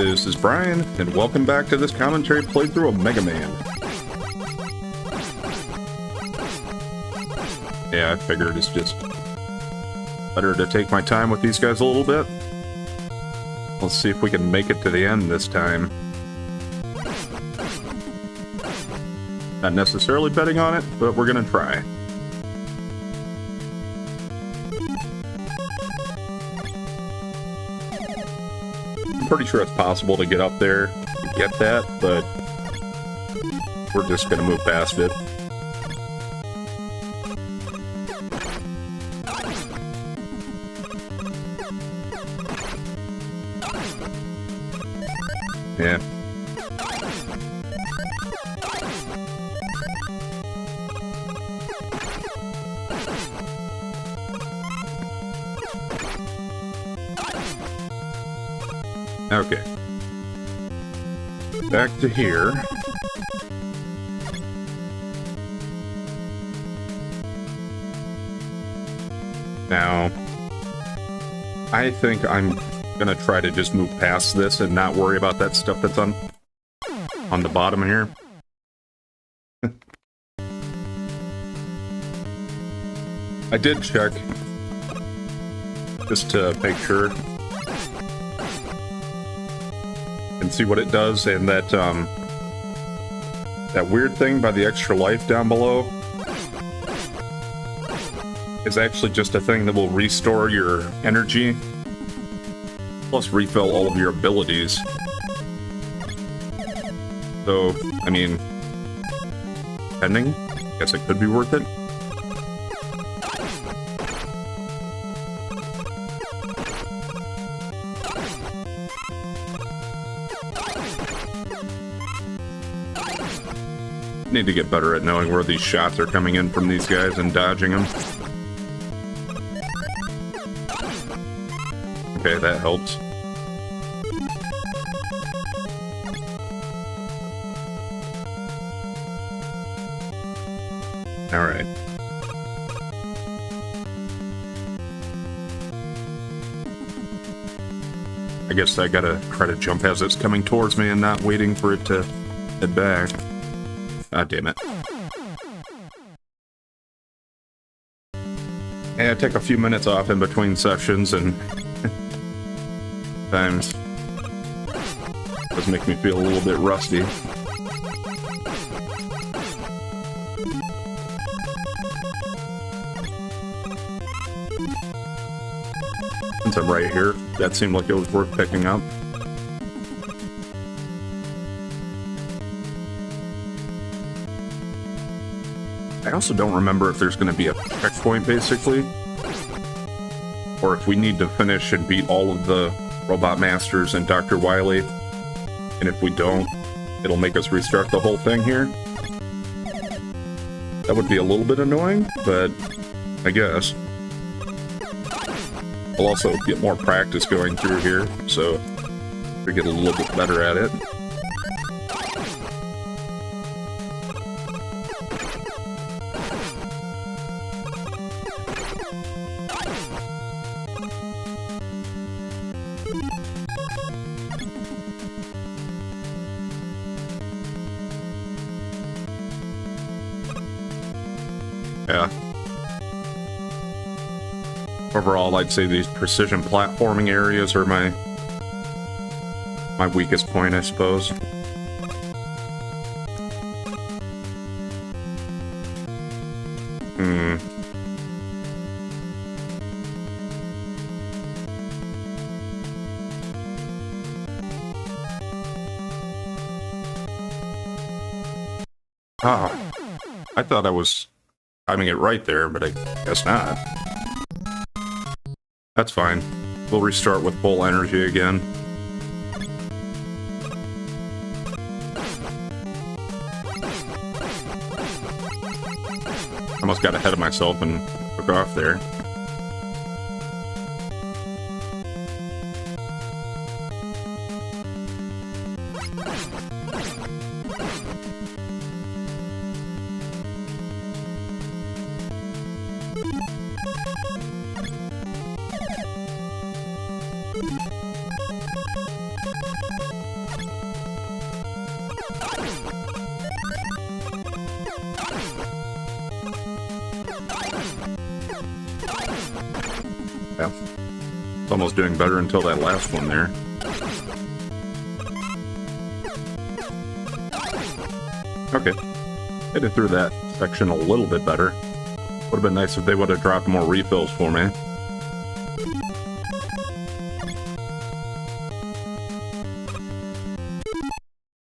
This is Brian, and welcome back to this commentary playthrough of Mega Man. Yeah, I figured it's just better to take my time with these guys a little bit. Let's see if we can make it to the end this time. Not necessarily betting on it, but we're gonna try. I'm pretty sure it's possible to get up there and get that, but we're just gonna move past it. Yeah. Okay. Back to here. Now, I think I'm gonna try to just move past this and not worry about that stuff that's on the bottom here. I did check just to make sure and see what it does, and that that weird thing by the extra life down below is actually just a thing that will restore your energy, plus refill all of your abilities. So, I mean, depending, I guess it could be worth it. Need to get better at knowing where these shots are coming in from these guys and dodging them. Okay, that helps. Alright. I guess I gotta try to jump as it's coming towards me and not waiting for it to head back. Ah, damn it. And I take a few minutes off in between sessions, and times does make me feel a little bit rusty. Since I'm right here, that seemed like it was worth picking up. I also don't remember if there's going to be a checkpoint, basically, or if we need to finish and beat all of the Robot Masters and Dr. Wily, and if we don't, it'll make us restart the whole thing here. That would be a little bit annoying, but I guess. We'll also get more practice going through here, so we get a little bit better at it. Yeah. Overall, I'd say these precision platforming areas are my weakest point, I suppose. Ah, I thought I was timing it right there, but I guess not. That's fine. We'll restart with full energy again. Almost got ahead of myself and took off there. Yeah. It's almost doing better until that last one there. Okay. Made it through that section a little bit better. Would have been nice if they would have dropped more refills for me.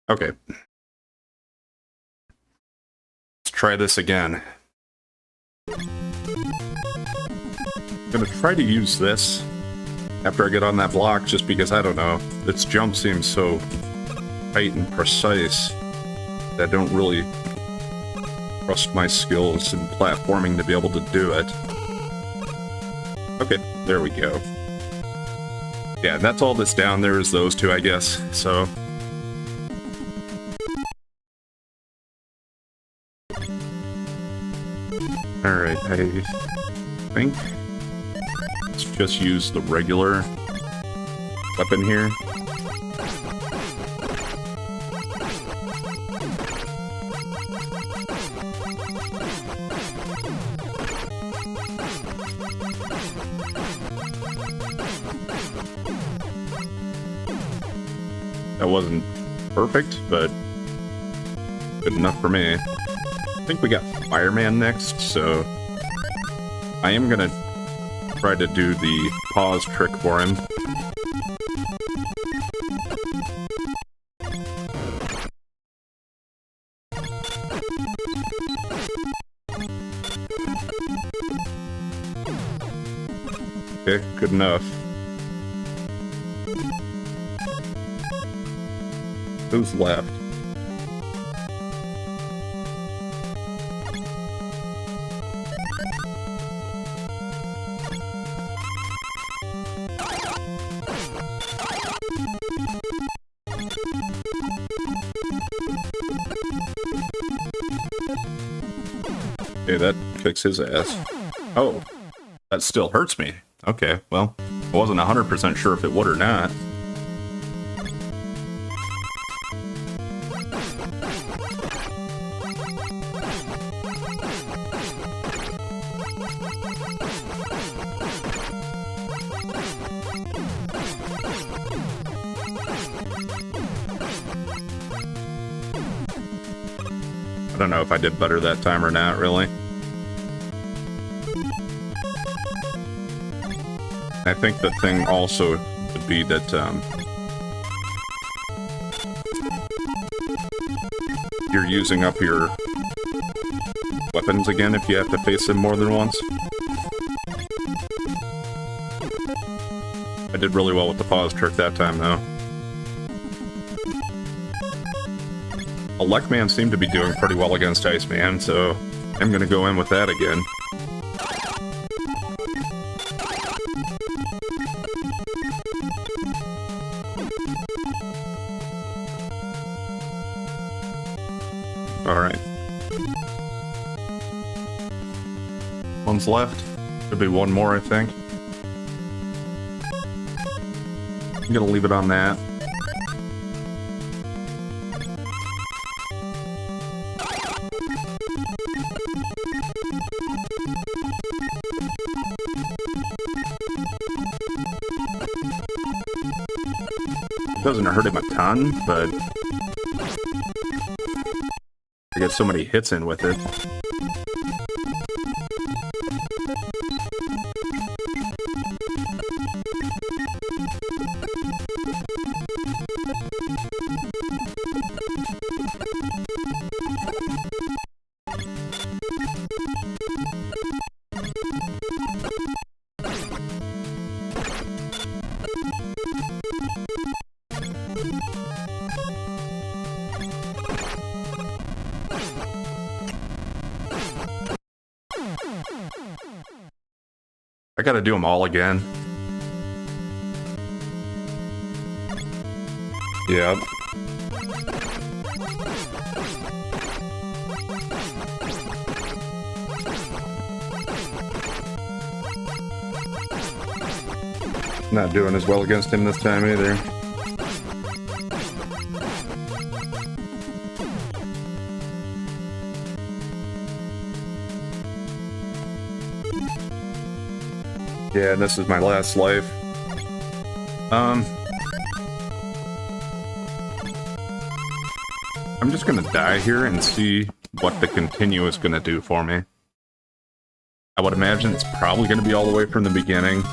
Okay. Let's try this again. I'm gonna try to use this after I get on that block, just because, I don't know, its jump seems so tight and precise that I don't really trust my skills in platforming to be able to do it. Okay, there we go. Yeah, that's all that's down there is those two, I guess, so... Alright, I think... let's just use the regular weapon here. That wasn't perfect, but good enough for me. I think we got Fireman next, so I am gonna try to do the pause trick for him. Okay, good enough. Who's left? Okay, that kicks his ass. Oh, that still hurts me. Okay, well, I wasn't 100% sure if it would or not. I don't know if I did better that time or not, really. I think the thing also would be that, you're using up your weapons again if you have to face them more than once. I did really well with the pause trick that time, though. Megaman seemed to be doing pretty well against Iceman, so I'm gonna go in with that again. Alright. One's left. Could be one more, I think. I'm gonna leave it on that. Doesn't hurt him a ton, but I get so many hits in with it. I gotta do them all again. Yep. Not doing as well against him this time either. Yeah, and this is my last life. I'm just gonna die here and see what the continue is gonna do for me. I would imagine it's probably gonna be all the way from the beginning.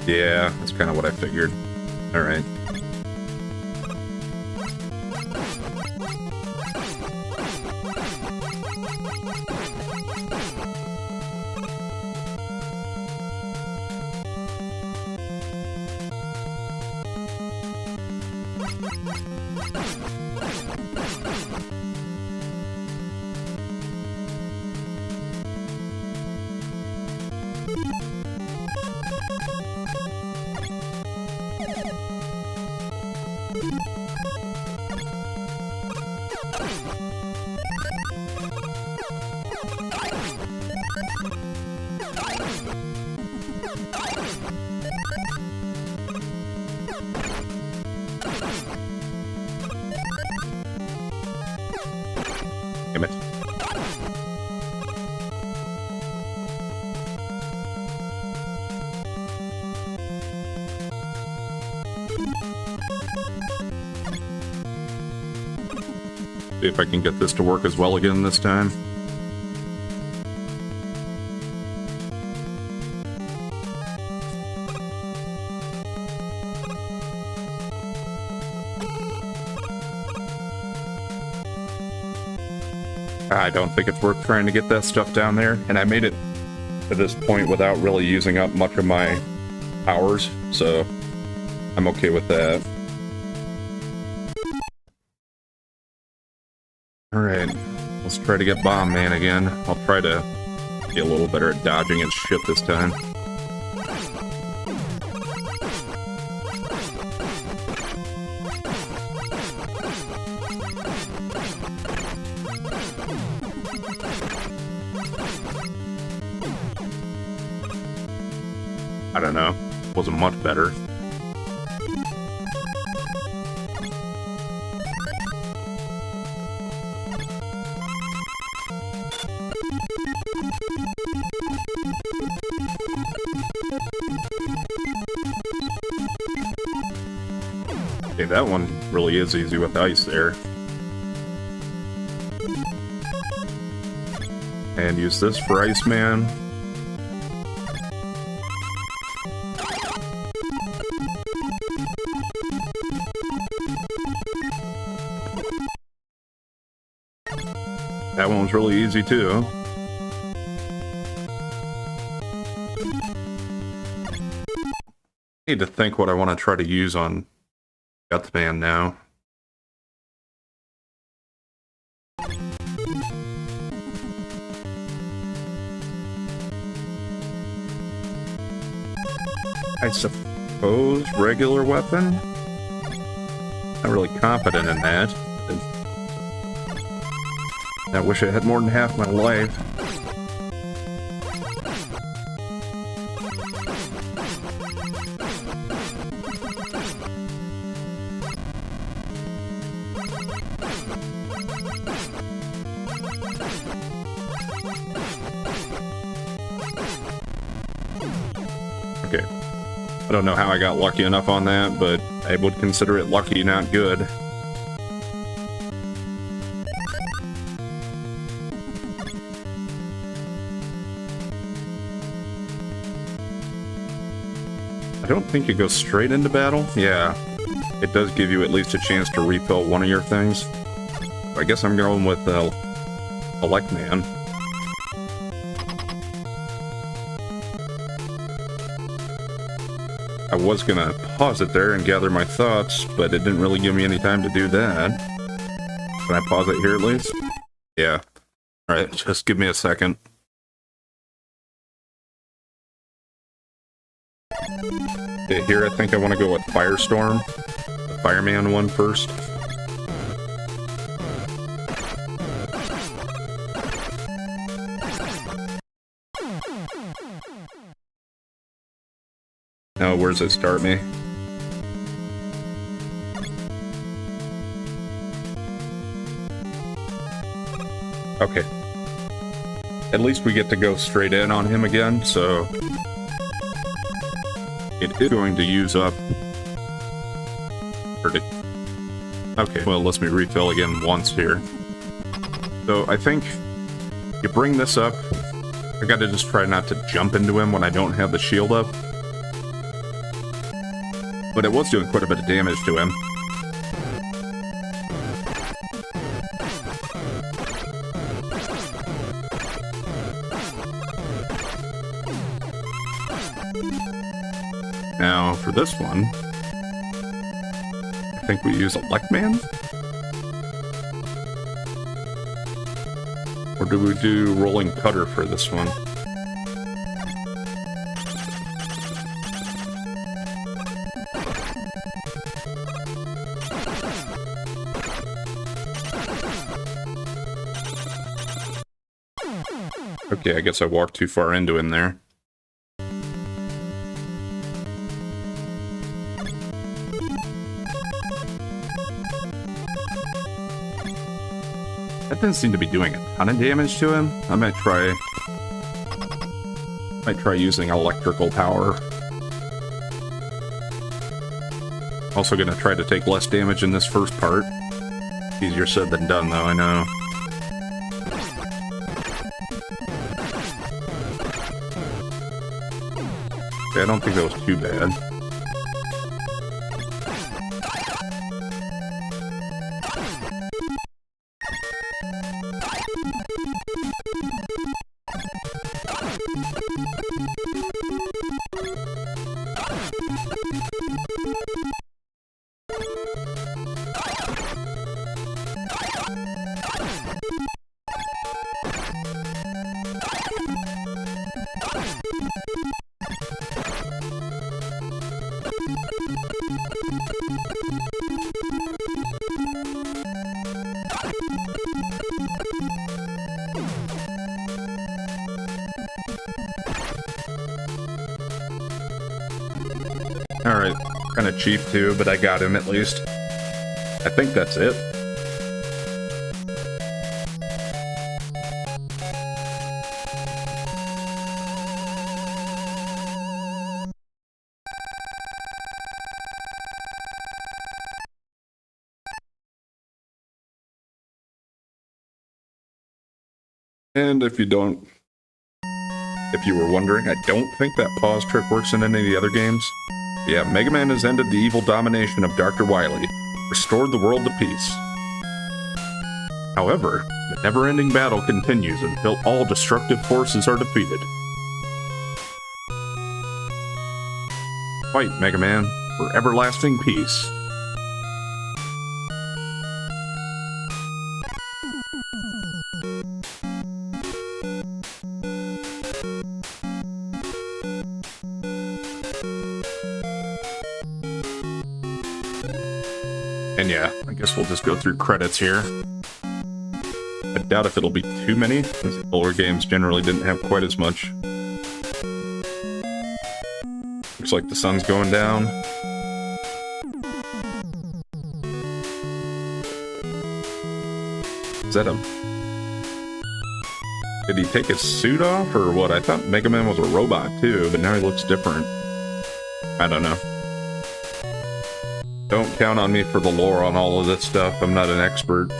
Yeah, that's kind of what I figured. Alright. Damn it. See if I can get this to work as well again this time. I don't think it's worth trying to get that stuff down there, and I made it to this point without really using up much of my powers, so I'm okay with that. Alright, let's try to get Bomb Man again. I'll try to be a little better at dodging its shit this time. I don't know. Wasn't much better. Okay, that one really is easy with ice there. And use this for Iceman. That one was really easy too. I need to think what I want to try to use on Gutsman now. I suppose regular weapon? Not really confident in that. I wish I had more than half my life. Okay. I don't know how I got lucky enough on that, but I would consider it lucky, not good. I don't think it goes straight into battle. Yeah, it does give you at least a chance to refill one of your things. I guess I'm going with Elect Man. I was gonna pause it there and gather my thoughts, but it didn't really give me any time to do that. Can I pause it here at least? Yeah. Alright, just give me a second. Okay, here I think I want to go with Firestorm. The Fireman one first. Now, where does it start me? Okay. at least we get to go straight in on him again, so it is going to use up... Okay, well, let me refill again once here. So I think you bring this up. I gotta just try not to jump into him when I don't have the shield up. But it was doing quite a bit of damage to him. Now, for this one, I think we use a megaman? Or do we do rolling cutter for this one? Okay, I guess I walked too far into him there. That didn't seem to be doing a ton of damage to him. I might try using electrical power. Also gonna try to take less damage in this first part. Easier said than done, though, I know. Okay, I don't think that was too bad. Alright, kind of cheap too, but I got him at least. I think that's it. And if you were wondering, I don't think that pause trick works in any of the other games. Yeah, Mega Man has ended the evil domination of Dr. Wily, restored the world to peace. However, the never-ending battle continues until all destructive forces are defeated. Fight, Mega Man, for everlasting peace. And yeah, I guess we'll just go through credits here. I doubt if it'll be too many, since older games generally didn't have quite as much. Looks like the sun's going down. Is that a... Did he take his suit off, or what? I thought Mega Man was a robot too, but now he looks different. I don't know. Don't count on me for the lore on all of this stuff. I'm not an expert.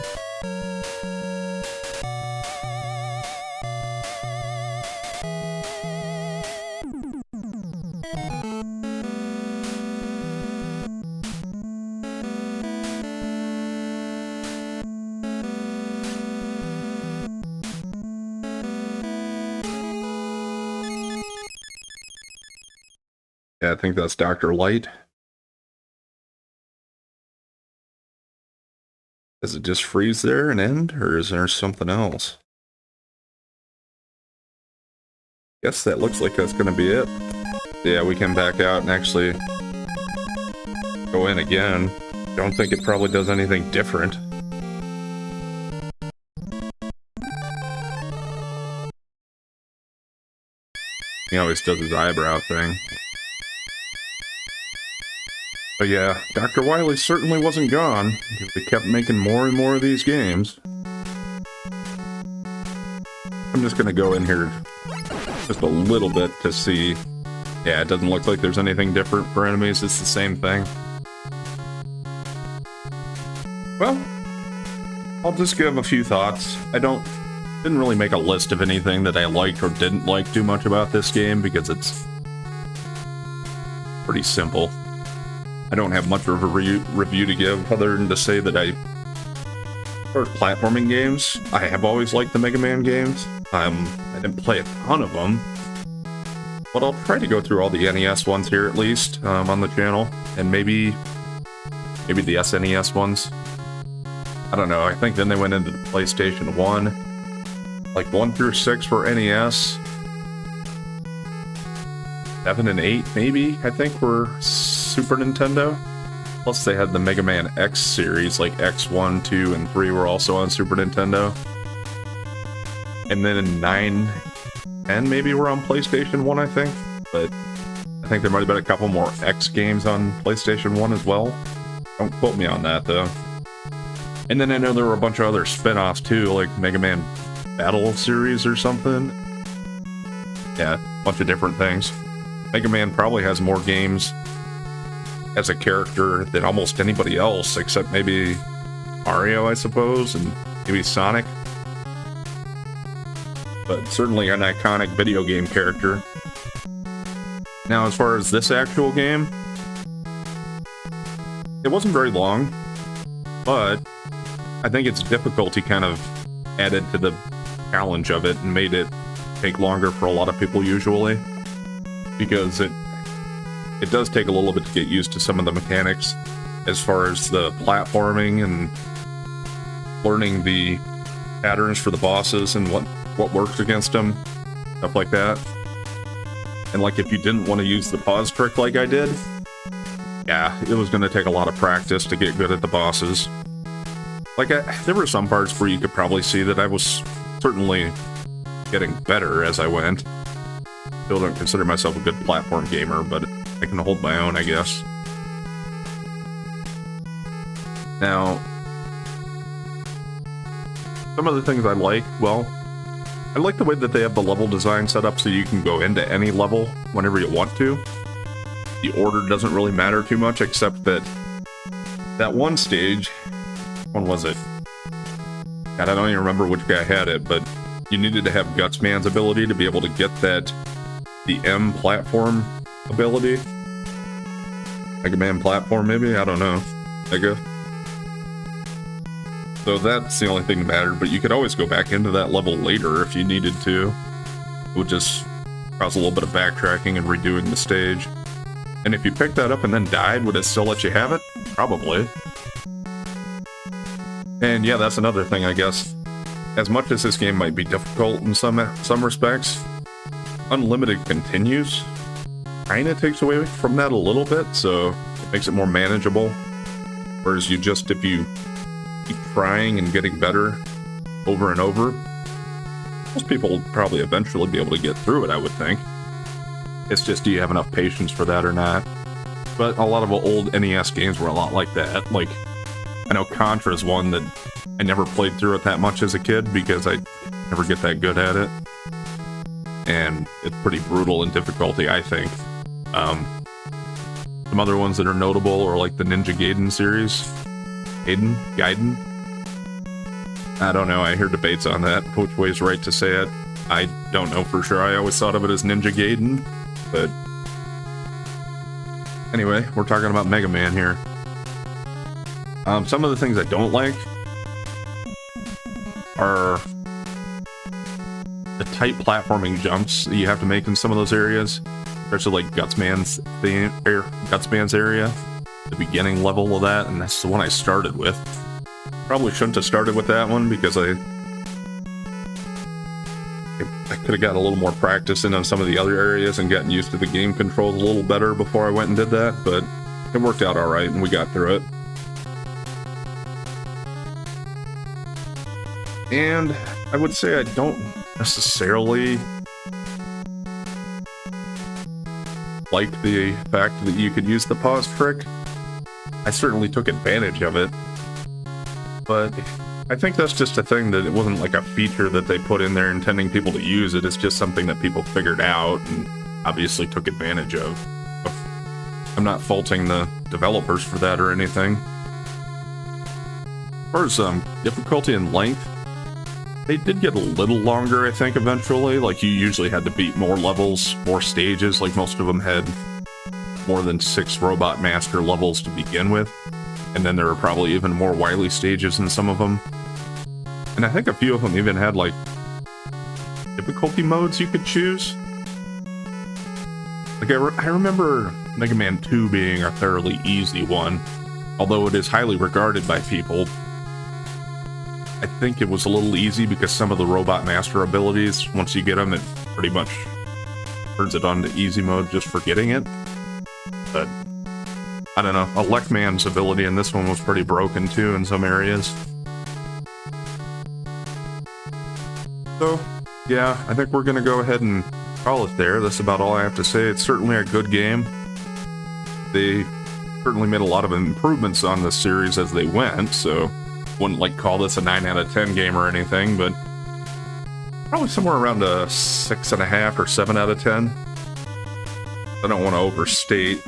Yeah, I think that's Dr. Light. Does it just freeze there and end, or is there something else? Guess that looks like that's gonna be it. Yeah, we can back out and actually go in again. Don't think it probably does anything different. He always does his eyebrow thing. But yeah, Dr. Wily certainly wasn't gone. They kept making more and more of these games. I'm just gonna go in here just a little bit to see. Yeah, it doesn't look like there's anything different for enemies. It's the same thing. Well, I'll just give a few thoughts. Didn't really make a list of anything that I liked or didn't like too much about this game because it's pretty simple. I don't have much of a review to give other than to say that for platforming games, I have always liked the Mega Man games. I didn't play a ton of them, but I'll try to go through all the NES ones here at least on the channel, and maybe the SNES ones. I don't know, I think then they went into the PlayStation 1. Like 1 through 6 for NES. 7 and 8, maybe, I think, were Super Nintendo. Plus they had the Mega Man X series, like X1, 2, and 3 were also on Super Nintendo. And then in 9, 10 maybe were on PlayStation 1, I think. But I think there might have been a couple more X games on PlayStation 1 as well. Don't quote me on that, though. And then I know there were a bunch of other spin-offs, too, like Mega Man Battle series or something. Yeah, a bunch of different things. Mega Man probably has more games as a character than almost anybody else, except maybe Mario, I suppose, and maybe Sonic. But certainly an iconic video game character. Now, as far as this actual game, it wasn't very long, but I think its difficulty kind of added to the challenge of it and made it take longer for a lot of people usually, because it does take a little bit to get used to some of the mechanics as far as the platforming and learning the patterns for the bosses and what works against them, stuff like that. And like if you didn't want to use the pause trick like I did, yeah, it was going to take a lot of practice to get good at the bosses. Like, there were some parts where you could probably see that I was certainly getting better as I went. Still don't consider myself a good platform gamer, but I can hold my own, I guess. Now, some of the things I like, well, I like the way that they have the level design set up so you can go into any level whenever you want to. The order doesn't really matter too much, except that one stage, when was it? God, I don't even remember which guy had it, but you needed to have Gutsman's ability to be able to get the M platform ability. Mega Man platform, maybe? I don't know. Mega. So that's the only thing that mattered, but you could always go back into that level later if you needed to. It would just cause a little bit of backtracking and redoing the stage. And if you picked that up and then died, would it still let you have it? Probably. And yeah, that's another thing, I guess. As much as this game might be difficult in some respects, Unlimited Continues kinda takes away from that a little bit, so it makes it more manageable. Whereas if you keep trying and getting better over and over, most people will probably eventually be able to get through it, I would think. It's just, do you have enough patience for that or not? But a lot of old NES games were a lot like that. Like, I know Contra's one that I never played through it that much as a kid because I never get that good at it. And it's pretty brutal in difficulty, I think. Some other ones that are notable are like the Ninja Gaiden series. Gaiden? I don't know, I hear debates on that. Which way's right to say it? I don't know for sure. I always thought of it as Ninja Gaiden, but anyway, we're talking about Mega Man here. Some of the things I don't like are the tight platforming jumps that you have to make in some of those areas, especially like Gutsman's area, the beginning level of that, and that's the one I started with. Probably shouldn't have started with that one because I could have gotten a little more practice in on some of the other areas and gotten used to the game controls a little better before I went and did that, but it worked out alright and we got through it. And I would say I don't necessarily like the fact that you could use the pause trick. I certainly took advantage of it, but I think that's just a thing that it wasn't like a feature that they put in there intending people to use it. It's just something that people figured out and obviously took advantage of. I'm not faulting the developers for that or anything. As far as difficulty and length, they did get a little longer, I think, eventually. Like, you usually had to beat more levels, more stages. Like, most of them had more than 6 Robot Master levels to begin with. And then there were probably even more Wily stages in some of them. And I think a few of them even had, like, difficulty modes you could choose. Like, I remember Mega Man 2 being a fairly easy one, although it is highly regarded by people. I think it was a little easy because some of the Robot Master abilities, once you get them, it pretty much turns it on to easy mode just for getting it. But, I don't know, Electman's ability in this one was pretty broken too in some areas. So, yeah, I think we're gonna go ahead and call it there. That's about all I have to say. It's certainly a good game. They certainly made a lot of improvements on the series as they went, so wouldn't like call this a 9 out of 10 game or anything, but probably somewhere around a 6.5 or 7 out of 10. I don't want to overstate,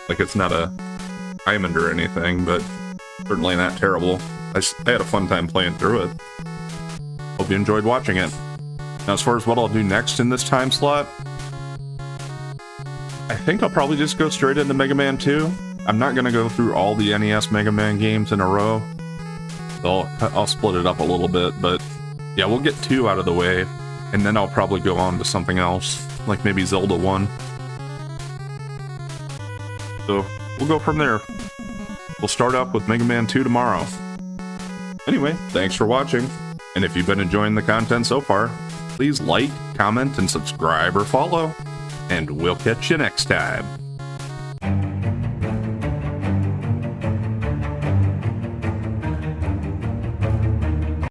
like it's not a diamond or anything, but certainly not terrible. I had a fun time playing through it. Hope you enjoyed watching it. Now, as far as what I'll do next in this time slot, I think I'll probably just go straight into Mega Man 2. I'm not going to go through all the NES Mega Man games in a row. So I'll split it up a little bit, but yeah, we'll get 2 out of the way, and then I'll probably go on to something else, like maybe Zelda 1. So we'll go from there. We'll start up with Mega Man 2 tomorrow. Anyway, thanks for watching, and if you've been enjoying the content so far, please like, comment, and subscribe or follow, and we'll catch you next time.